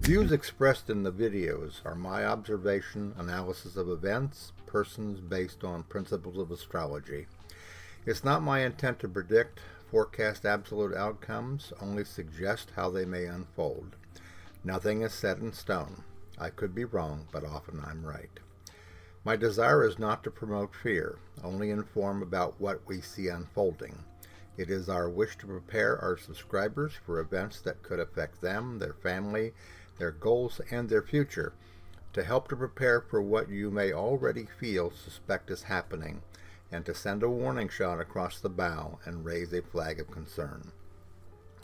Views expressed in the videos are my observation, analysis of events, persons based on principles of astrology. It's not my intent to predict, forecast absolute outcomes, only suggest how they may unfold. Nothing is set in stone. I could be wrong, but often I'm right. My desire is not to promote fear, only inform about what we see unfolding. It is our wish to prepare our subscribers for events that could affect them, their family, their goals, and their future, to help to prepare for what you may already suspect is happening, and to send a warning shot across the bow and raise a flag of concern.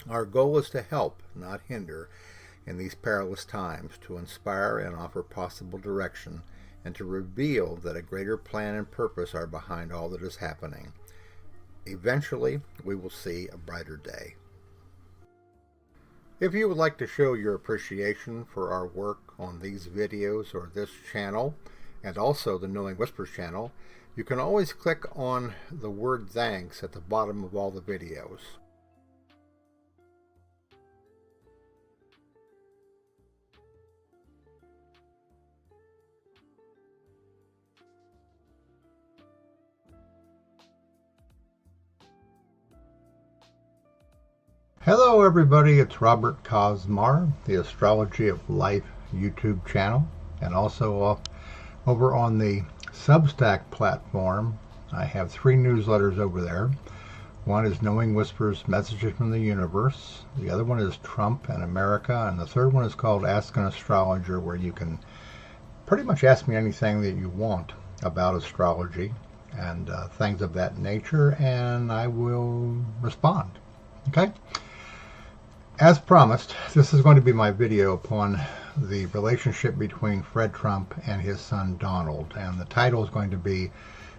Our goal is to help, not hinder, in these perilous times, to inspire and offer possible direction, and to reveal that a greater plan and purpose are behind all that is happening. Eventually, we will see a brighter day. If you would like to show your appreciation for our work on these videos or this channel, and also the Knowing Whispers channel, you can always click on the word thanks at the bottom of all the videos. Hello everybody, it's Robert Cosmar, the Astrology of Life YouTube channel, and also over on the Substack platform. I have 3 newsletters over there. One is Knowing Whispers Messages from the Universe, the other one is Trump and America, and the third one is called Ask an Astrologer, where you can pretty much ask me anything that you want about astrology and things of that nature, and I will respond. Okay? As promised, this is going to be my video upon the relationship between Fred Trump and his son Donald. And the title is going to be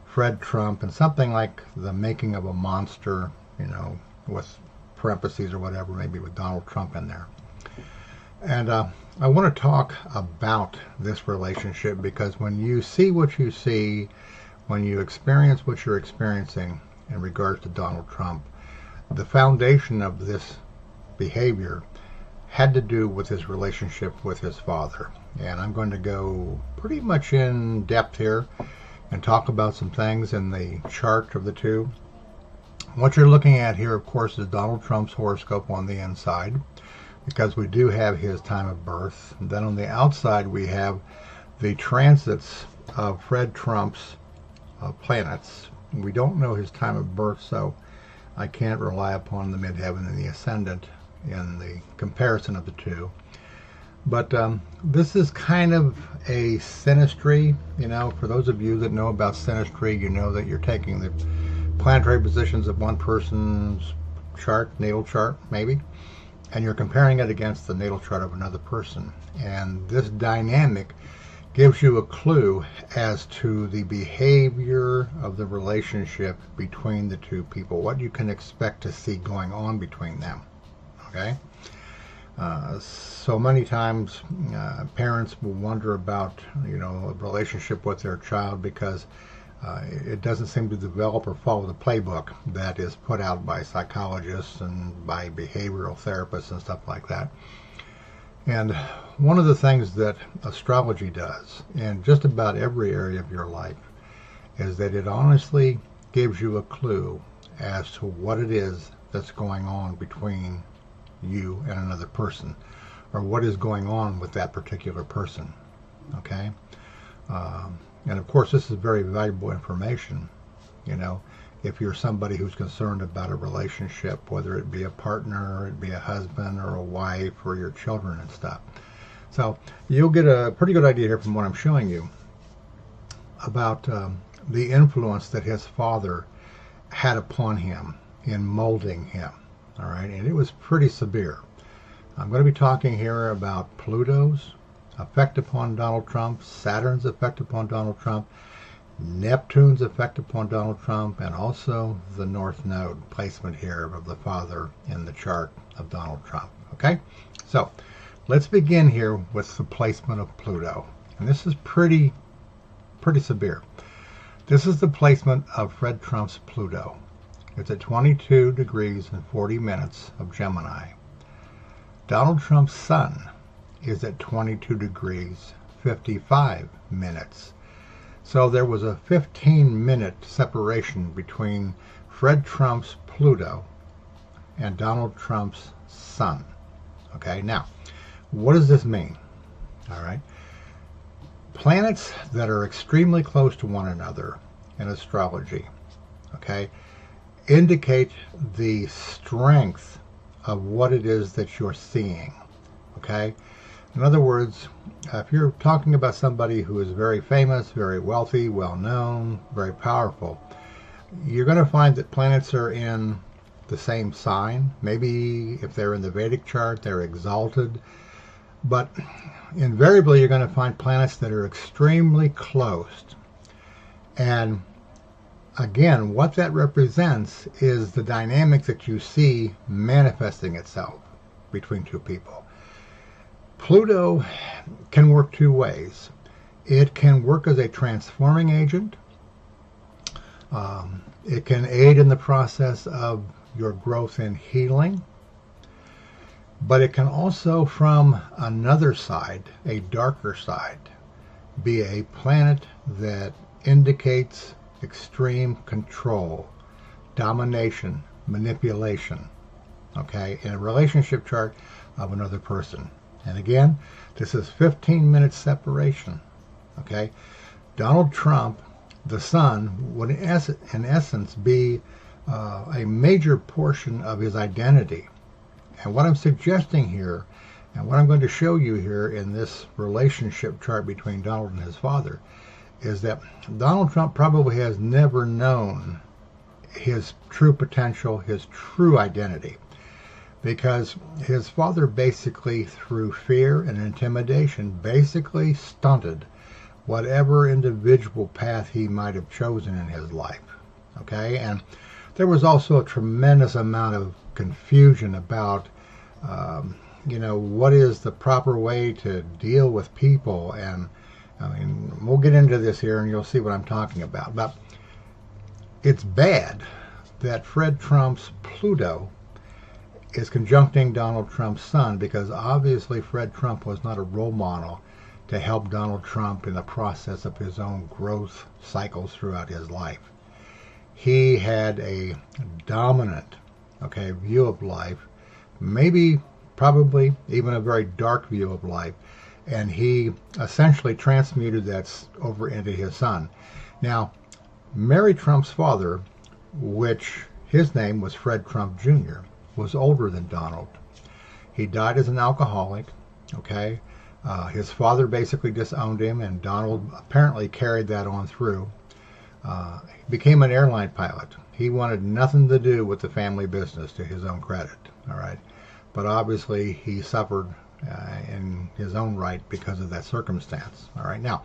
Fred Trump and something like The Making of a Monster, with parentheses or whatever, maybe with Donald Trump in there. And I want to talk about this relationship because when you see what you see, when you experience what you're experiencing in regards to Donald Trump, the foundation of this behavior had to do with his relationship with his father. And I'm going to go pretty much in depth here and talk about some things in the chart of the two. What you're looking at here, of course, is Donald Trump's horoscope on the inside, because we do have his time of birth. And then on the outside we have the transits of Fred Trump's planets. We don't know his time of birth, so I can't rely upon the midheaven and the ascendant in the comparison of the two. But this is kind of a synastry. For those of you that know about synastry, you know that you're taking the planetary positions of one person's chart, natal chart maybe, and you're comparing it against the natal chart of another person. And this dynamic gives you a clue as to the behavior of the relationship between the two people, what you can expect to see going on between them. Okay, so many times parents will wonder about a relationship with their child because it doesn't seem to develop or follow the playbook that is put out by psychologists and by behavioral therapists and stuff like that. And one of the things that astrology does in just about every area of your life is that it honestly gives you a clue as to what it is that's going on between you and another person, or what is going on with that particular person. Okay, and of course this is very valuable information if you're somebody who's concerned about a relationship, whether it be a partner or it be a husband or a wife or your children and stuff. So you'll get a pretty good idea here from what I'm showing you about the influence that his father had upon him in molding him. All right, and it was pretty severe. I'm going to be talking here about Pluto's effect upon Donald Trump, Saturn's effect upon Donald Trump, Neptune's effect upon Donald Trump, and also the North Node placement here of the father in the chart of Donald Trump. Okay, so let's begin here with the placement of Pluto. And this is pretty severe. This is the placement of Fred Trump's Pluto. It's at 22 degrees and 40 minutes of Gemini. Donald Trump's sun is at 22 degrees 55 minutes. So there was a 15-minute separation between Fred Trump's Pluto and Donald Trump's Sun. Okay, now, what does this mean? All right. Planets that are extremely close to one another in astrology, okay, indicate the strength of what it is that you're seeing, okay? In other words, if you're talking about somebody who is very famous, very wealthy, well-known, very powerful, you're going to find that planets are in the same sign. Maybe if they're in the Vedic chart, they're exalted. But invariably, you're going to find planets that are extremely close. And again, what that represents is the dynamic that you see manifesting itself between two people. Pluto can work two ways. It can work as a transforming agent. It can aid in the process of your growth and healing. But it can also, from another side, a darker side, be a planet that indicates extreme control, domination, manipulation, okay, in a relationship chart of another person. And again, this is 15 minutes separation, okay? Donald Trump, the Sun, would in essence be a major portion of his identity. And what I'm suggesting here, and what I'm going to show you here in this relationship chart between Donald and his father, is that Donald Trump probably has never known his true potential, his true identity, because his father basically, through fear and intimidation, basically stunted whatever individual path he might have chosen in his life. Okay, and there was also a tremendous amount of confusion about what is the proper way to deal with people. And I mean, we'll get into this here and you'll see what I'm talking about. But it's bad that Fred Trump's Pluto is conjuncting Donald Trump's Sun, because obviously Fred Trump was not a role model to help Donald Trump in the process of his own growth cycles throughout his life. He had a dominant, view of life, probably even a very dark view of life, and he essentially transmuted that over into his son. Now, Mary Trump's father, which his name was Fred Trump Jr., was older than Donald. He died as an alcoholic, his father basically disowned him, and Donald apparently carried that on through. He became an airline pilot. He wanted nothing to do with the family business, to his own credit, all right? But obviously he suffered in his own right because of that circumstance, all right? Now,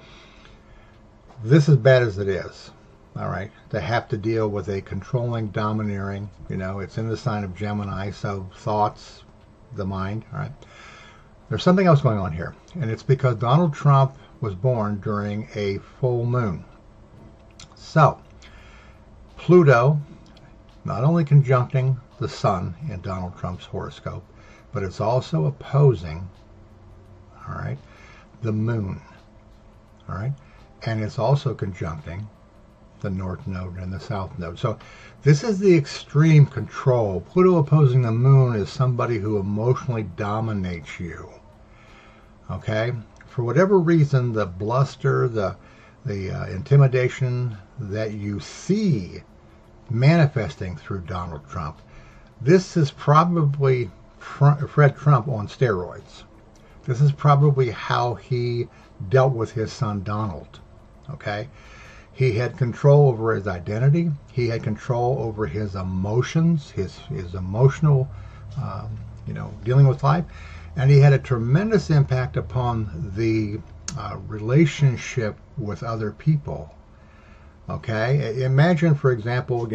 this is bad as it is, all right, to have to deal with a controlling, domineering, it's in the sign of Gemini, so thoughts, the mind, all right? There's something else going on here, and it's because Donald Trump was born during a full moon. So, Pluto, not only conjuncting the Sun in Donald Trump's horoscope, but it's also opposing, all right, the Moon, all right, and it's also conjuncting the North Node and the South Node. So this is the extreme control. Pluto opposing the Moon is somebody who emotionally dominates you, okay? For whatever reason, the bluster, the intimidation that you see manifesting through Donald Trump, this is probably Fred Trump on steroids. This is probably how he dealt with his son Donald, okay? He had control over his identity. He had control over his emotions, his emotional, dealing with life. And he had a tremendous impact upon the relationship with other people. Okay? Imagine, for example, if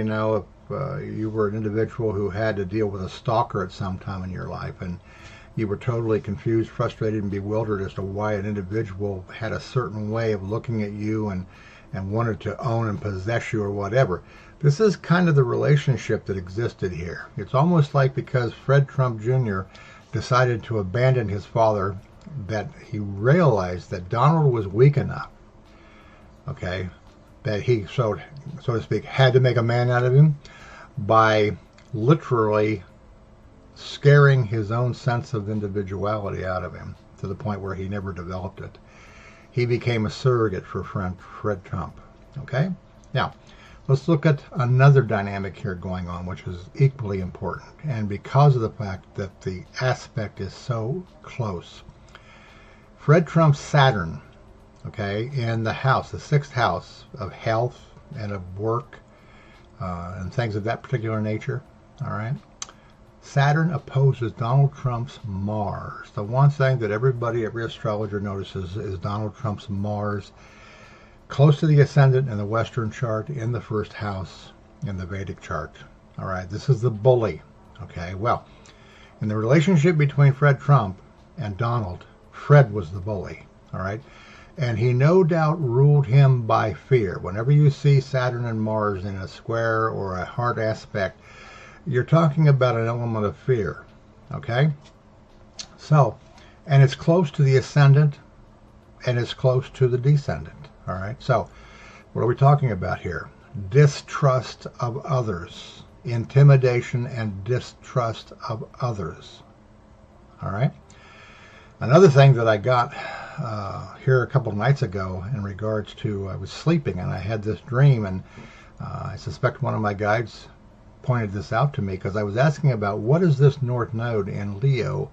you were an individual who had to deal with a stalker at some time in your life, and you were totally confused, frustrated, and bewildered as to why an individual had a certain way of looking at you and wanted to own and possess you or whatever. This is kind of the relationship that existed here. It's almost like because Fred Trump Jr. decided to abandon his father that he realized that Donald was weak enough, okay, that he, so to speak, had to make a man out of him by literally scaring his own sense of individuality out of him to the point where he never developed it. He became a surrogate for Fred Trump. Okay? Now, let's look at another dynamic here going on, which is equally important. And because of the fact that the aspect is so close, Fred Trump's Saturn, okay, in the house, the sixth house of health and of work and things of that particular nature, all right? Saturn opposes Donald Trump's Mars. The one thing that every astrologer notices is Donald Trump's Mars, close to the ascendant in the Western chart, in the first house in the Vedic chart. All right, this is the bully. Okay, well, in the relationship between Fred Trump and Donald, Fred was the bully. All right, and he no doubt ruled him by fear. Whenever you see Saturn and Mars in a square or a hard aspect, you're talking about an element of fear, okay? So, and it's close to the ascendant, and it's close to the descendant, all right? So, what are we talking about here? Distrust of others, intimidation and distrust of others, all right? Another thing that I got here a couple of nights ago in regards to, I was sleeping and I had this dream, and I suspect one of my guides pointed this out to me because I was asking about what is this North Node in Leo,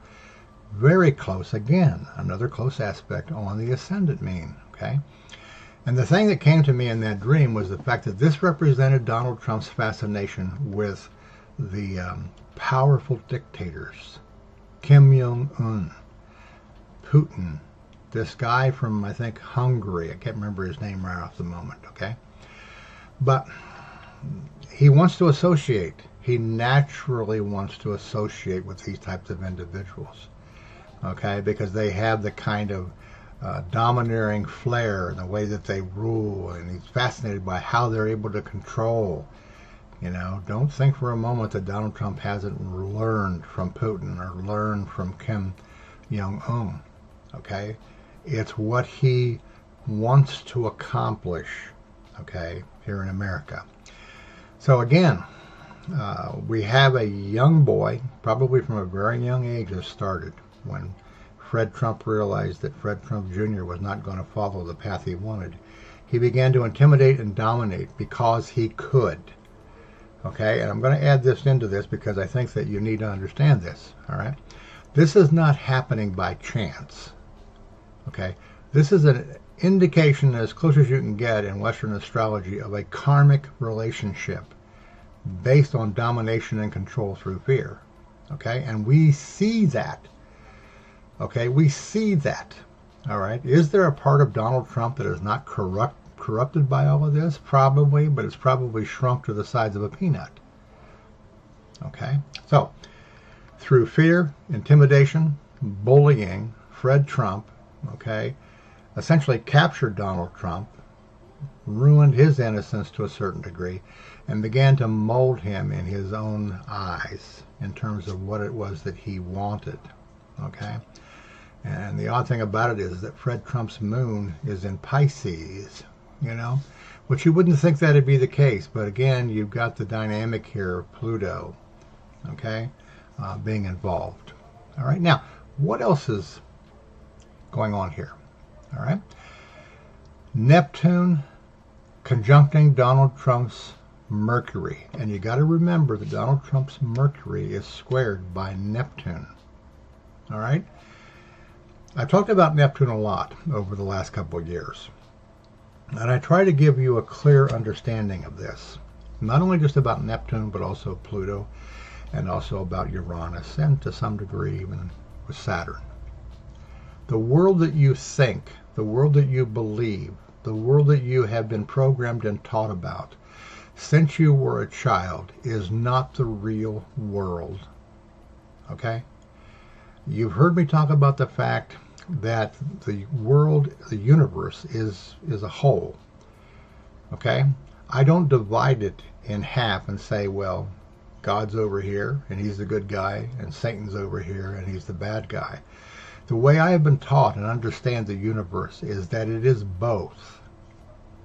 very close again, another close aspect on the ascendant mean, okay? And the thing that came to me in that dream was the fact that this represented Donald Trump's fascination with the powerful dictators, Kim Jong-un, Putin, this guy from, I think, Hungary. I can't remember his name right off the moment, okay? But he wants to associate. He naturally wants to associate with these types of individuals, okay? Because they have the kind of domineering flair and the way that they rule, and he's fascinated by how they're able to control. You know, don't think for a moment that Donald Trump hasn't learned from Putin or learned from Kim Jong-un, okay? It's what he wants to accomplish, okay, here in America. So again, we have a young boy, probably from a very young age, has started when Fred Trump realized that Fred Trump Jr. was not going to follow the path he wanted. He began to intimidate and dominate because he could. Okay, and I'm going to add this into this because I think that you need to understand this. All right, this is not happening by chance. Okay, this is an indication, as close as you can get in Western astrology, of a karmic relationship based on domination and control through fear. Okay, and we see that. Okay, we see that. All right, is there a part of Donald Trump that is not corrupted by all of this? Probably, but it's probably shrunk to the size of a peanut. Okay, so through fear, intimidation, bullying, Fred Trump, okay, essentially captured Donald Trump, ruined his innocence to a certain degree, and began to mold him in his own eyes in terms of what it was that he wanted. Okay, and the odd thing about it is that Fred Trump's moon is in Pisces, you know, which you wouldn't think that'd be the case, but again, you've got the dynamic here of Pluto, okay, being involved. All right, now, what else is going on here? All right, Neptune conjuncting Donald Trump's Mercury, and you got to remember that Donald Trump's Mercury is squared by Neptune. All right, I've talked about Neptune a lot over the last couple of years, and I try to give you a clear understanding of this, not only just about Neptune, but also Pluto, and also about Uranus, and to some degree even with Saturn. The world that you think, the world that you believe, the world that you have been programmed and taught about since you were a child is not the real world. Okay? You've heard me talk about the fact that the world, the universe, is a whole. Okay? I don't divide it in half and say, well, God's over here and he's the good guy, and Satan's over here and he's the bad guy. The way I have been taught and understand the universe is that it is both.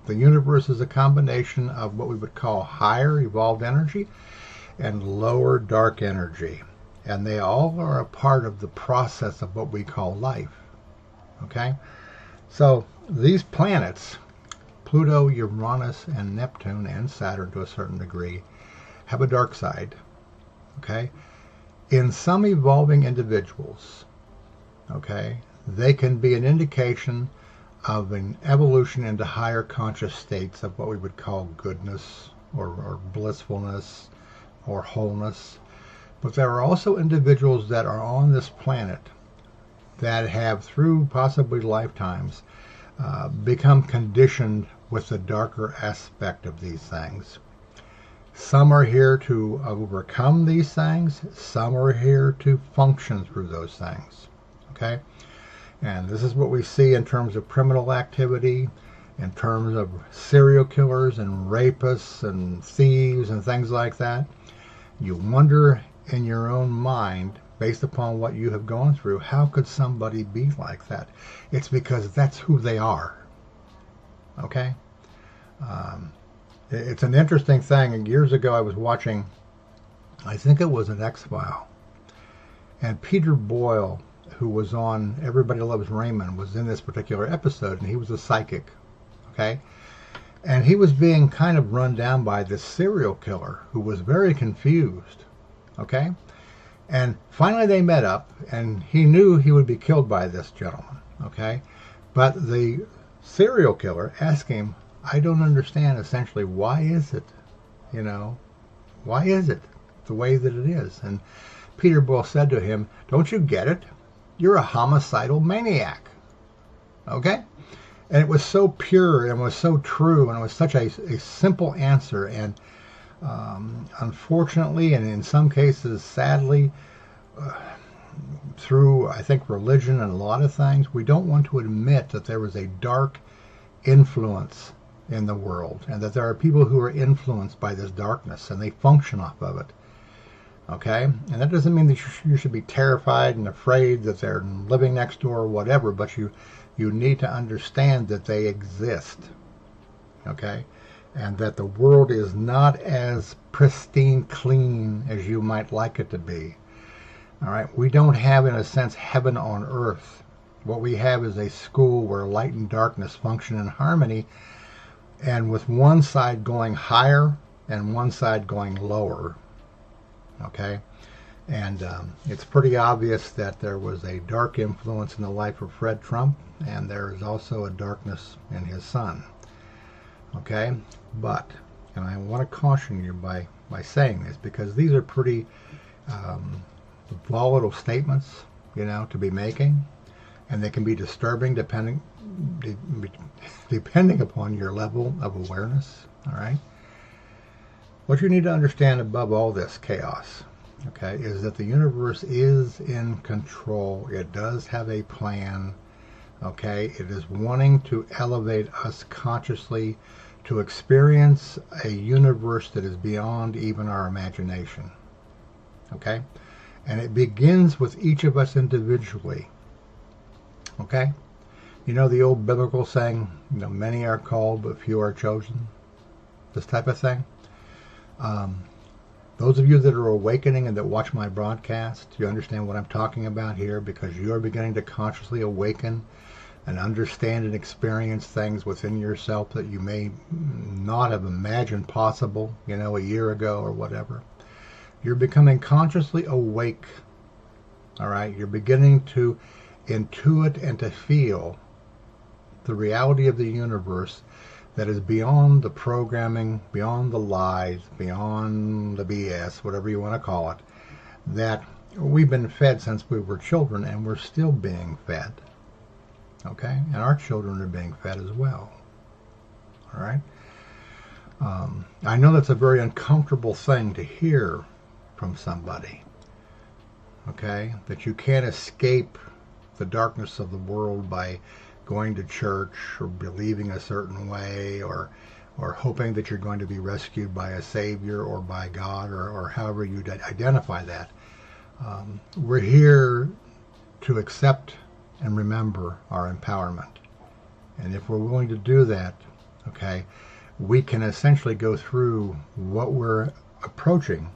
The universe is a combination of what we would call higher evolved energy and lower dark energy. And they all are a part of the process of what we call life. Okay? So these planets, Pluto, Uranus, and Neptune, and Saturn to a certain degree, have a dark side. Okay? In some evolving individuals, okay, they can be an indication of an evolution into higher conscious states of what we would call goodness or blissfulness or wholeness. But there are also individuals that are on this planet that have, through possibly lifetimes, become conditioned with the darker aspect of these things. Some are here to overcome these things. Some are here to function through those things. Okay? And this is what we see in terms of criminal activity, in terms of serial killers and rapists and thieves and things like that. You wonder in your own mind, based upon what you have gone through, how could somebody be like that? It's because that's who they are. Okay? It's an interesting thing. And years ago I was watching, I think it was an X-File, and Peter Boyle, who was on Everybody Loves Raymond, was in this particular episode, and he was a psychic. Okay? And he was being kind of run down by this serial killer who was very confused. Okay? And finally they met up, and he knew he would be killed by this gentleman. Okay? But the serial killer asked him, I don't understand, essentially, why is it, why is it the way that it is? And Peter Boyle said to him, don't you get it? You're a homicidal maniac. Okay? And it was so pure and it was so true, and it was such a simple answer. And unfortunately, and in some cases sadly, through, I think, religion and a lot of things, we don't want to admit that there was a dark influence in the world, and that there are people who are influenced by this darkness, and they function off of it. Okay? And that doesn't mean that you should be terrified and afraid that they're living next door or whatever, but you need to understand that they exist. Okay? And that the world is not as pristine clean as you might like it to be. All right? We don't have, in a sense, heaven on earth. What we have is a school where light and darkness function in harmony, and with one side going higher and one side going lower. Okay? And it's pretty obvious that there was a dark influence in the life of Fred Trump, and there is also a darkness in his son. Okay? But, and I want to caution you by saying this, because these are pretty volatile statements, to be making, and they can be disturbing depending upon your level of awareness. All right? What you need to understand above all this chaos, okay, is that the universe is in control. It does have a plan. Okay? It is wanting to elevate us consciously to experience a universe that is beyond even our imagination. Okay? And it begins with each of us individually. Okay? You know the old biblical saying, many are called but few are chosen? This type of thing. Those of you that are awakening and that watch my broadcast, you understand what I'm talking about here, because you are beginning to consciously awaken and understand and experience things within yourself that you may not have imagined possible, a year ago or whatever. You're becoming consciously awake. All right? You're beginning to intuit and to feel the reality of the universe that is beyond the programming, beyond the lies, beyond the BS, whatever you want to call it, that we've been fed since we were children, and we're still being fed. Okay? And our children are being fed as well. All right? I know that's a very uncomfortable thing to hear from somebody. Okay? That you can't escape the darkness of the world by going to church or believing a certain way, or hoping that you're going to be rescued by a savior or by God, or however you identify that. We're here to accept and remember our empowerment. And if we're willing to do that, okay, we can essentially go through what we're approaching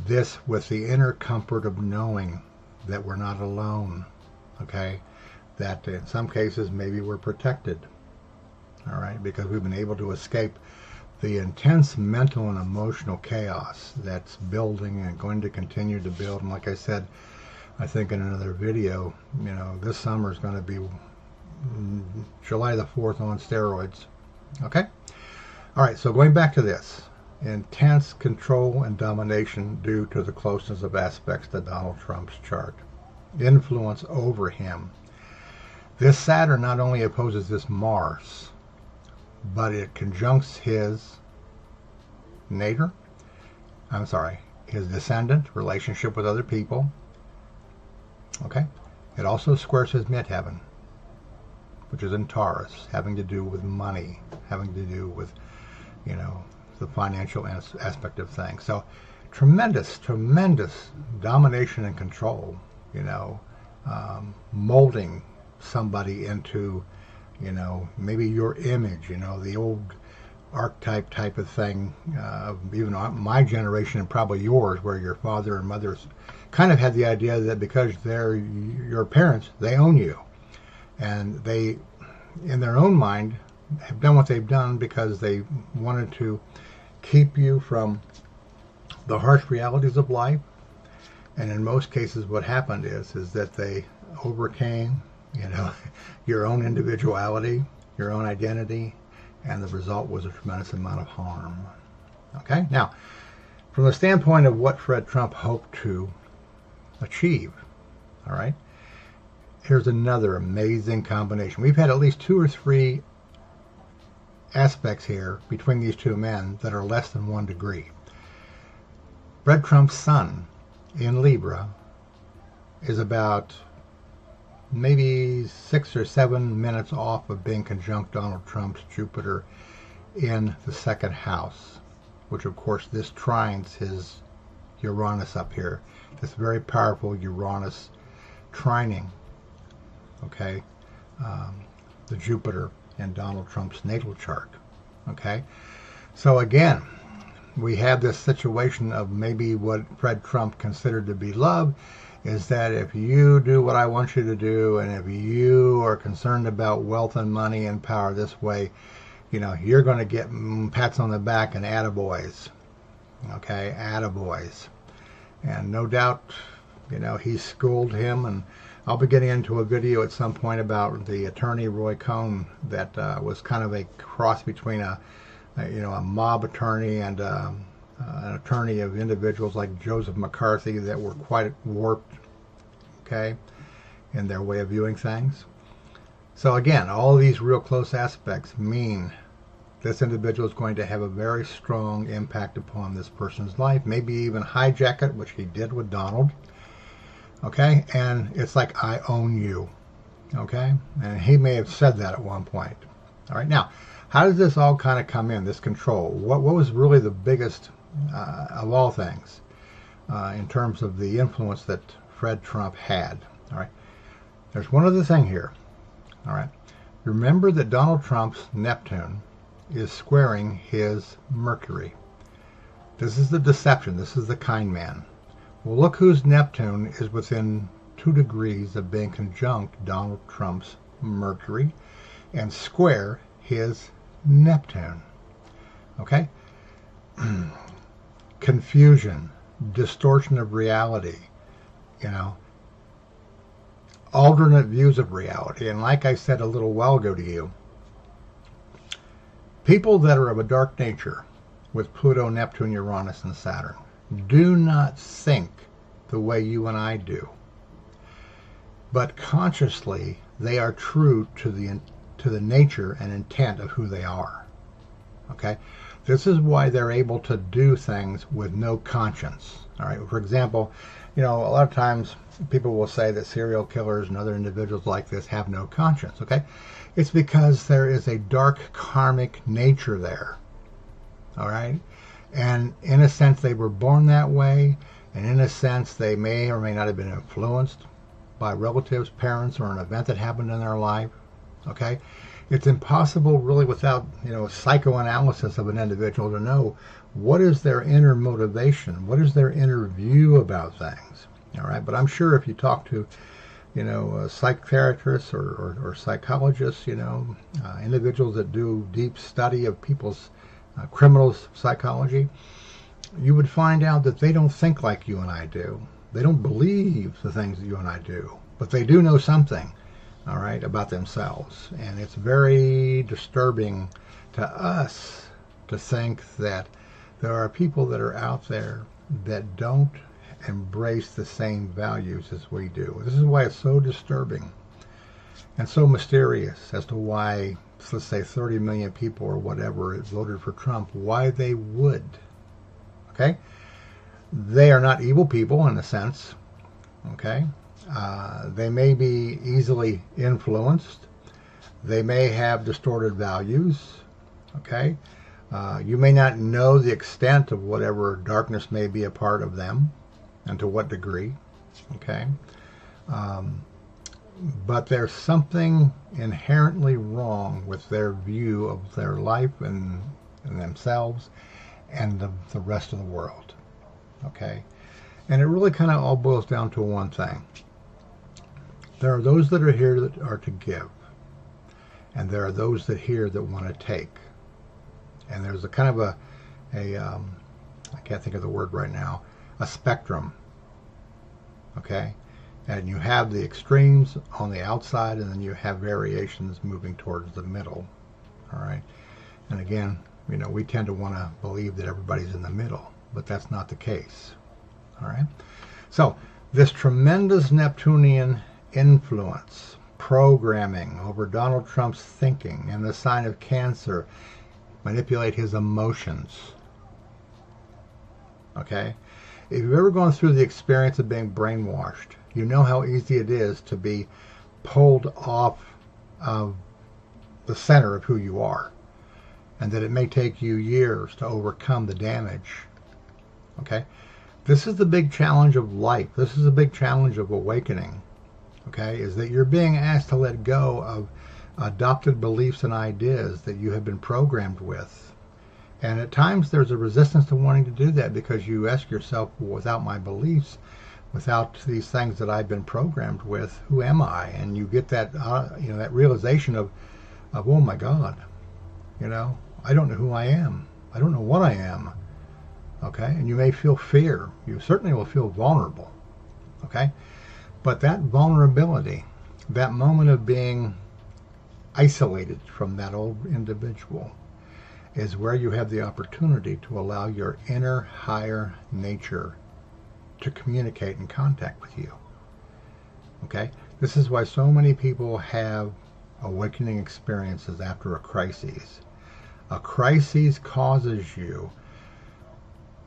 this with the inner comfort of knowing that we're not alone, okay, that in some cases maybe we're protected, all right, because we've been able to escape the intense mental and emotional chaos that's building and going to continue to build. And like I said, I think in another video, you know, this summer is going to be July the 4th on steroids. Okay? All right, so going back to this. Intense control and domination due to the closeness of aspects to Donald Trump's chart. Influence over him. This Saturn not only opposes this Mars, but it conjuncts his nator, his descendant, relationship with other people. Okay? It also squares his midheaven, which is in Taurus, having to do with money, having to do with, you know, the financial aspect of things. So tremendous domination and control, you know, molding somebody into, you know, maybe your image, you know, the old archetype type of thing, even my generation and probably yours, where your father and mothers kind of had the idea that because they're your parents, they own you. And they, in their own mind, have done what they've done because they wanted to keep you from the harsh realities of life. And in most cases, what happened is that they overcame, you know, your own individuality, your own identity, and the result was a tremendous amount of harm. Okay? Now, from the standpoint of what Fred Trump hoped to achieve, all right, here's another amazing combination. We've had at least 2 or 3 aspects here between these two men that are less than 1 degree. Fred Trump's sun in Libra is about maybe 6 or 7 minutes off of being conjunct Donald Trump's Jupiter in the 2nd house, which of course this trines his Uranus up here. This very powerful Uranus trining, okay, the Jupiter in Donald Trump's natal chart. Okay, so again, we have this situation of maybe what Fred Trump considered to be love is that if you do what I want you to do, and if you are concerned about wealth and money and power this way, you know, you're going to get pats on the back and attaboys. Okay, attaboys. And no doubt, you know, he schooled him, and I'll be getting into a video at some point about the attorney Roy Cohn that was kind of a cross between a mob attorney and an attorney of individuals like Joseph McCarthy that were quite warped, okay, in their way of viewing things. So again, all these real close aspects mean this individual is going to have a very strong impact upon this person's life, maybe even hijack it, which he did with Donald. Okay, and it's like, I own you. Okay, and he may have said that at one point. All right, now, how does this all kind of come in, this control? What was really the biggest of all things in terms of the influence that Fred Trump had? All right, there's one other thing here. All right, remember that Donald Trump's Neptune is squaring his Mercury. This is the deception. This is the kind man. Well, look whose Neptune is within 2 degrees of being conjunct Donald Trump's Mercury and square his Neptune. Okay? Confusion, distortion of reality, you know, alternate views of reality. And like I said a little while ago to you, people that are of a dark nature with Pluto, Neptune, Uranus, and Saturn do not think the way you and I do, but consciously they are true to the nature and intent of who they are. Okay, this is why they're able to do things with no conscience. All right, for example, you know, a lot of times people will say that serial killers and other individuals like this have no conscience. Okay, it's because there is a dark karmic nature there. All right, and in a sense they were born that way, and in a sense they may or may not have been influenced by relatives, parents, or an event that happened in their life. Okay? It's impossible really without, psychoanalysis of an individual to know what is their inner motivation, what is their inner view about things. All right? But I'm sure if you talk to, psychiatrists or psychologists, individuals that do deep study of people's criminals' psychology, you would find out that they don't think like you and I do. They don't believe the things that you and I do, but they do know something, all right, about themselves. And it's very disturbing to us to think that there are people that are out there that don't embrace the same values as we do. This is why it's so disturbing and so mysterious as to why, let's say, 30 million people or whatever voted for Trump, why they would. Okay? They are not evil people in a sense. Okay? They may be easily influenced. They may have distorted values. Okay? You may not know the extent of whatever darkness may be a part of them and to what degree. Okay? But there's something inherently wrong with their view of their life and themselves and the rest of the world. Okay? And it really kind of all boils down to one thing. There are those that are here that are to give. And there are those that here that want to take. And there's a kind of I can't think of the word right now, a spectrum. Okay? And you have the extremes on the outside, and then you have variations moving towards the middle. All right? And again, we tend to want to believe that everybody's in the middle, but that's not the case. All right? So, this tremendous Neptunian influence, programming over Donald Trump's thinking and the sign of Cancer, manipulate his emotions. Okay? If you've ever gone through the experience of being brainwashed, you know how easy it is to be pulled off of the center of who you are, and that it may take you years to overcome the damage. Okay? This is the big challenge of life. This is the big challenge of awakening. Okay? Is that you're being asked to let go of adopted beliefs and ideas that you have been programmed with. And at times there's a resistance to wanting to do that because you ask yourself, well, without my beliefs, without these things that I've been programmed with, who am I? And you get that, that realization of, oh my God, I don't know who I am. I don't know what I am. Okay? And you may feel fear. You certainly will feel vulnerable. Okay? But that vulnerability, that moment of being isolated from that old individual, is where you have the opportunity to allow your inner higher nature to communicate and contact with you. Okay? This is why so many people have awakening experiences after a crisis. A crisis causes you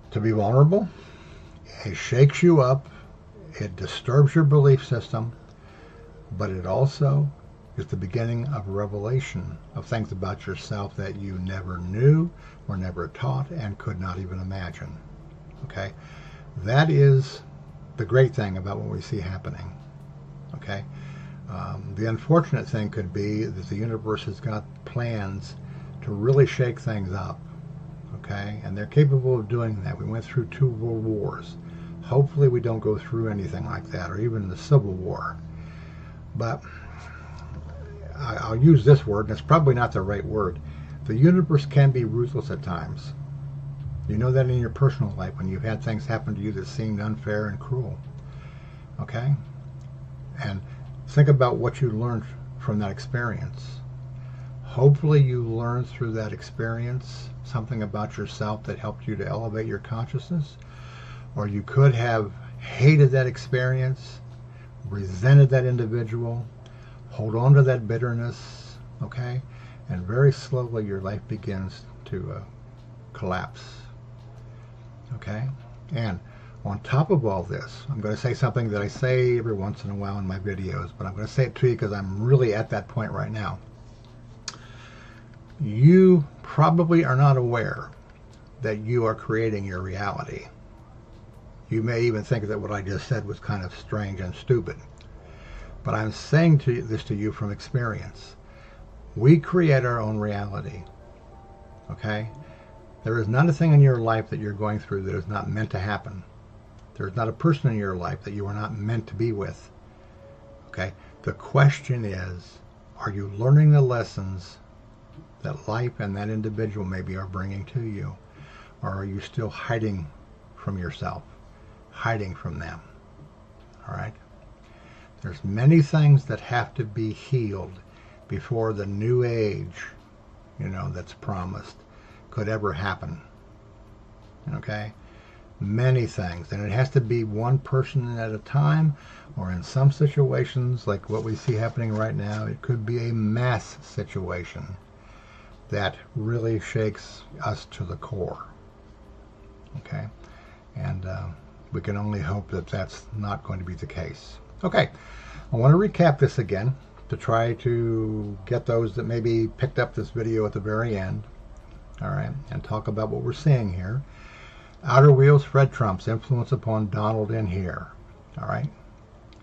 to be vulnerable. It shakes you up. It disturbs your belief system. But it also is the beginning of a revelation of things about yourself that you never knew, were never taught, and could not even imagine. Okay? That is the great thing about what we see happening. Okay? The unfortunate thing could be that the universe has got plans to really shake things up. Okay? And they're capable of doing that. We went through 2 world wars. Hopefully we don't go through anything like that, or even the Civil War. But I'll use this word, and it's probably not the right word. The universe can be ruthless at times. You know that in your personal life when you've had things happen to you that seemed unfair and cruel. Okay? And think about what you learned from that experience. Hopefully you learned through that experience something about yourself that helped you to elevate your consciousness. Or you could have hated that experience, resented that individual, hold on to that bitterness, okay? And very slowly your life begins to collapse, okay? And on top of all this, I'm going to say something that I say every once in a while in my videos, but I'm going to say it to you because I'm really at that point right now. You probably are not aware that you are creating your reality. You may even think that what I just said was kind of strange and stupid. But I'm saying this to you from experience. We create our own reality. Okay? There is not a thing in your life that you're going through that is not meant to happen. There's not a person in your life that you are not meant to be with. Okay? The question is, are you learning the lessons that life and that individual maybe are bringing to you? Or are you still hiding from yourself, hiding from them? All right? There's many things that have to be healed before the new age, that's promised could ever happen. Okay? Many things. And it has to be one person at a time, or in some situations, like what we see happening right now, it could be a mass situation that really shakes us to the core. Okay? And we can only hope that that's not going to be the case. Okay, I want to recap this again to try to get those that maybe picked up this video at the very end, all right, and talk about what we're seeing here. Outer wheels, Fred Trump's influence upon Donald in here, all right.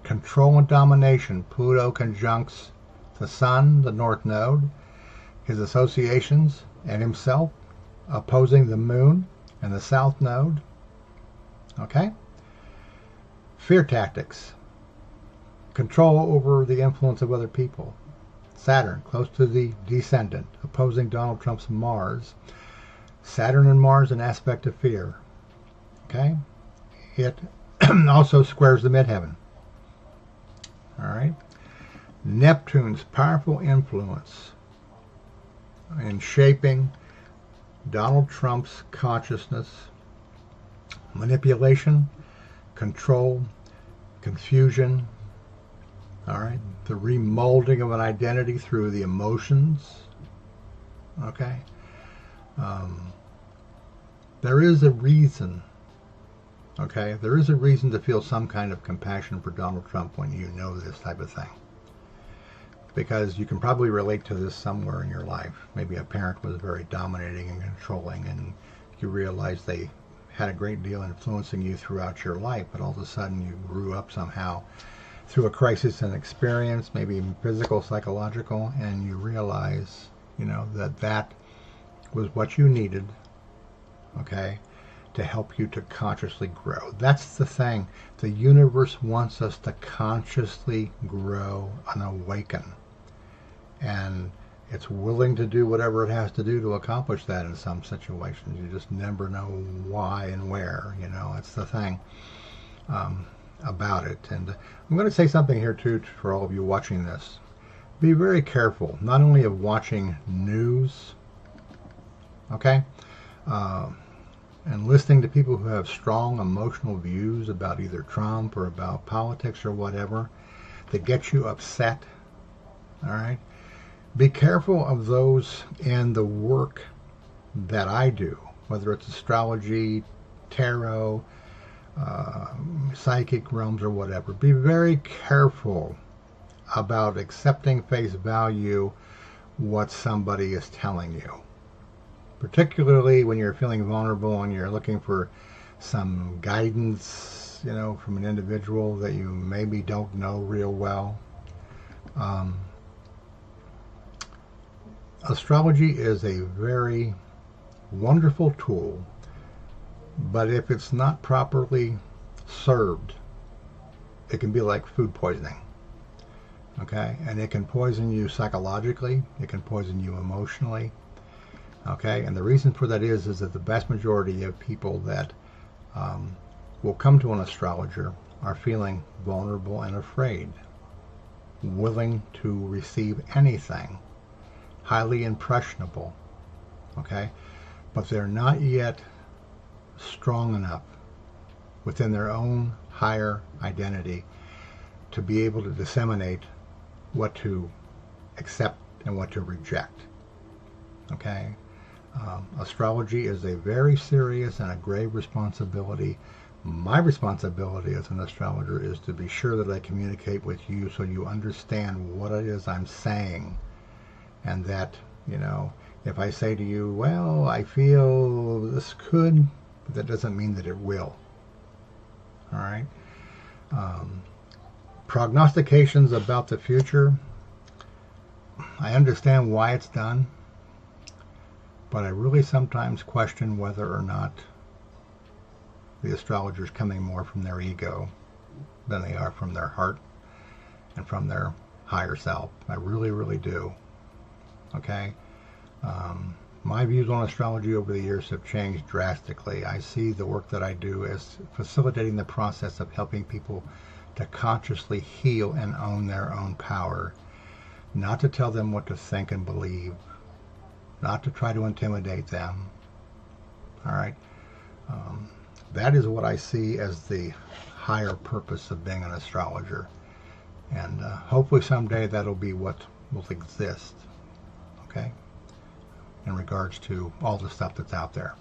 Control and domination, Pluto conjuncts the Sun, the North Node, his associations, and himself opposing the Moon and the South Node, okay. Fear tactics, control over the influence of other people. Saturn, close to the descendant, opposing Donald Trump's Mars. Saturn and Mars, an aspect of fear. Okay? It also squares the midheaven. All right? Neptune's powerful influence in shaping Donald Trump's consciousness, manipulation, control, confusion, all right, the remolding of an identity through the emotions, okay. There is a reason, okay, there is a reason to feel some kind of compassion for Donald Trump when you know this type of thing. Because you can probably relate to this somewhere in your life. Maybe a parent was very dominating and controlling, and you realize they had a great deal influencing you throughout your life, but all of a sudden you grew up somehow through a crisis and experience, maybe physical, psychological, and you realize, that was what you needed, okay, to help you to consciously grow. That's the thing. The universe wants us to consciously grow and awaken. And it's willing to do whatever it has to do to accomplish that in some situations. You just never know why and where, that's the thing. About it. And I'm going to say something here too for all of you watching this. Be very careful, not only of watching news, okay, and listening to people who have strong emotional views about either Trump or about politics or whatever that get you upset, all right. Be careful of those in the work that I do, whether it's astrology, tarot, psychic realms or whatever. Be very careful about accepting face value what somebody is telling you, particularly when you're feeling vulnerable and you're looking for some guidance, from an individual that you maybe don't know real well. Astrology is a very wonderful tool, but if it's not properly served, it can be like food poisoning. Okay? And it can poison you psychologically. It can poison you emotionally. Okay? And the reason for that is that the vast majority of people that will come to an astrologer are feeling vulnerable and afraid, willing to receive anything, highly impressionable. Okay? But they're not yet strong enough within their own higher identity to be able to disseminate what to accept and what to reject. Okay? Astrology is a very serious and a grave responsibility. My responsibility as an astrologer is to be sure that I communicate with you so you understand what it is I'm saying, and that, if I say to you, well, I feel this could, but that doesn't mean that it will. All right? Prognostications about the future, I understand why it's done, but I really sometimes question whether or not the astrologers coming more from their ego than they are from their heart and from their higher self. I really, really do. Okay? My views on astrology over the years have changed drastically. I see the work that I do as facilitating the process of helping people to consciously heal and own their own power. Not to tell them what to think and believe. Not to try to intimidate them. All right? That is what I see as the higher purpose of being an astrologer. And hopefully someday that'll be what will exist. Okay? In regards to all the stuff that's out there.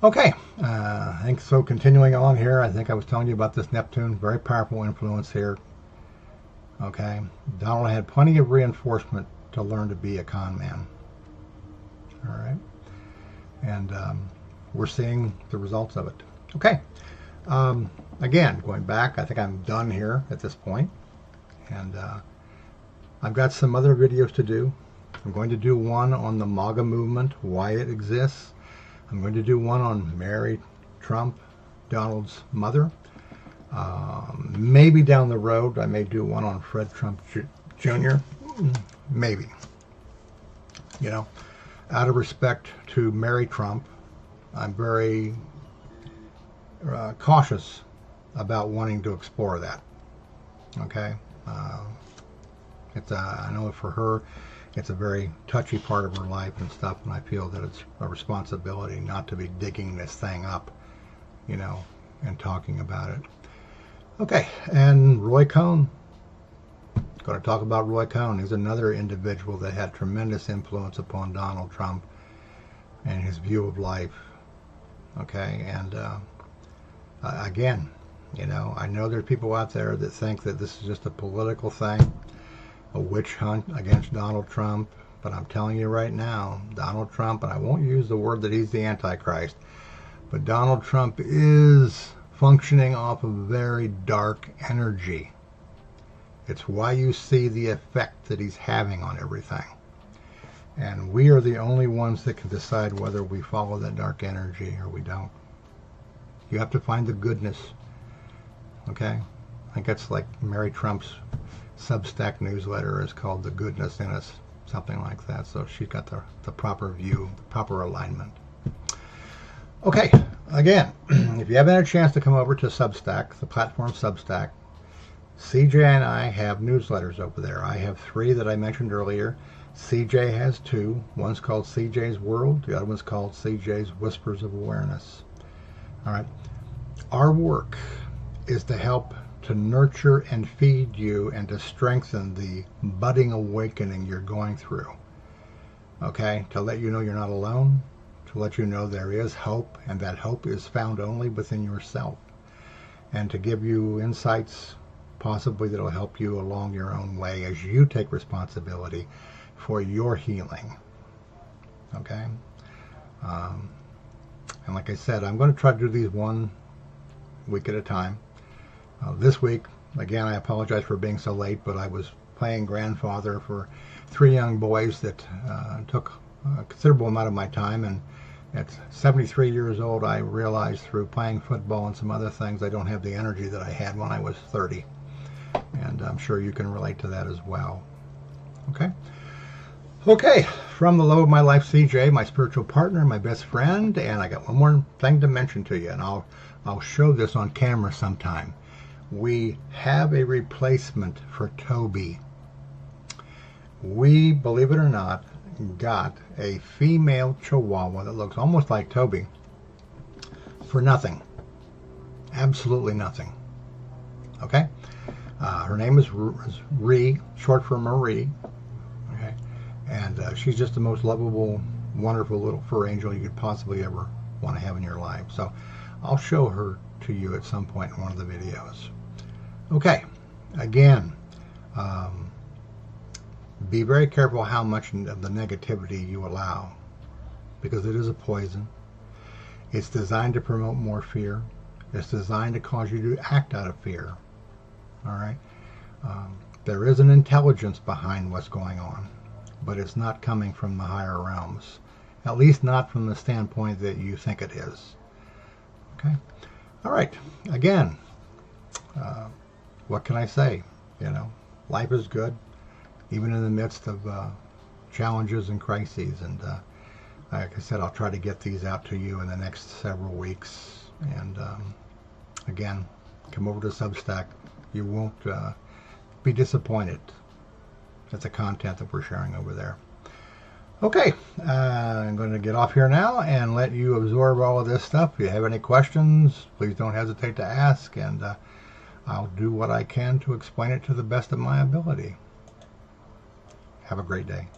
Okay, I think so. Continuing on here, I think I was telling you about this Neptune, very powerful influence here. Okay, Donald had plenty of reinforcement to learn to be a con man. All right, and we're seeing the results of it. Okay, again, going back, I think I'm done here at this point, and I've got some other videos to do. I'm going to do one on the MAGA movement, why it exists. I'm going to do one on Mary Trump, Donald's mother. Maybe down the road I may do one on Fred Trump Jr. Maybe. You know, out of respect to Mary Trump, I'm very cautious about wanting to explore that. Okay? I know for her, it's a very touchy part of her life and stuff, and I feel that it's a responsibility not to be digging this thing up, you know, and talking about it. Okay, and Roy Cohn. Going to talk about Roy Cohn. He's another individual that had tremendous influence upon Donald Trump and his view of life. Okay, and again, you know, I know there's people out there that think that this is just a political thing, a witch hunt against Donald Trump, but I'm telling you right now, Donald Trump, and I won't use the word that he's the Antichrist, but Donald Trump is functioning off of very dark energy. It's why you see the effect that he's having on everything. And we are the only ones that can decide whether we follow that dark energy or we don't. You have to find the goodness. Okay? I think it's like Mary Trump's Substack newsletter is called The Goodness in Us, something like that. So she's got the proper view, the proper alignment. Okay, again, if you haven't had a chance to come over to Substack, the platform Substack, CJ and I have newsletters over there. I have 3 that I mentioned earlier. CJ has 2. One's called CJ's World. The other one's called CJ's Whispers of Awareness. All right. Our work is to help to nurture and feed you and to strengthen the budding awakening you're going through. Okay? To let you know you're not alone. To let you know there is hope, and that hope is found only within yourself. And to give you insights possibly that will help you along your own way as you take responsibility for your healing. Okay? And like I said, I'm going to try to do these 1 week at a time. This week, again, I apologize for being so late, but I was playing grandfather for 3 young boys that took a considerable amount of my time, and at 73 years old, I realized through playing football and some other things, I don't have the energy that I had when I was 30. And I'm sure you can relate to that as well. Okay? Okay, from the love of my life, CJ, my spiritual partner, my best friend, and I got one more thing to mention to you, and I'll show this on camera sometime. We have a replacement for Toby. We, believe it or not, got a female Chihuahua that looks almost like Toby for nothing. Absolutely nothing. Okay? Her name is Ree, short for Marie. Okay? And she's just the most lovable, wonderful little fur angel you could possibly ever want to have in your life. So I'll show her to you at some point in one of the videos. Okay, again, be very careful how much of the negativity you allow, because it is a poison. It's designed to promote more fear. It's designed to cause you to act out of fear. All right? There is an intelligence behind what's going on, but it's not coming from the higher realms. At least not from the standpoint that you think it is. Okay? All right. Again, what can I say? You know, life is good, even in the midst of challenges and crises. And like I said, I'll try to get these out to you in the next several weeks. And again, come over to Substack. You won't be disappointed at the content that we're sharing over there. Okay, I'm going to get off here now and let you absorb all of this stuff. If you have any questions, please don't hesitate to ask, and I'll do what I can to explain it to the best of my ability. Have a great day.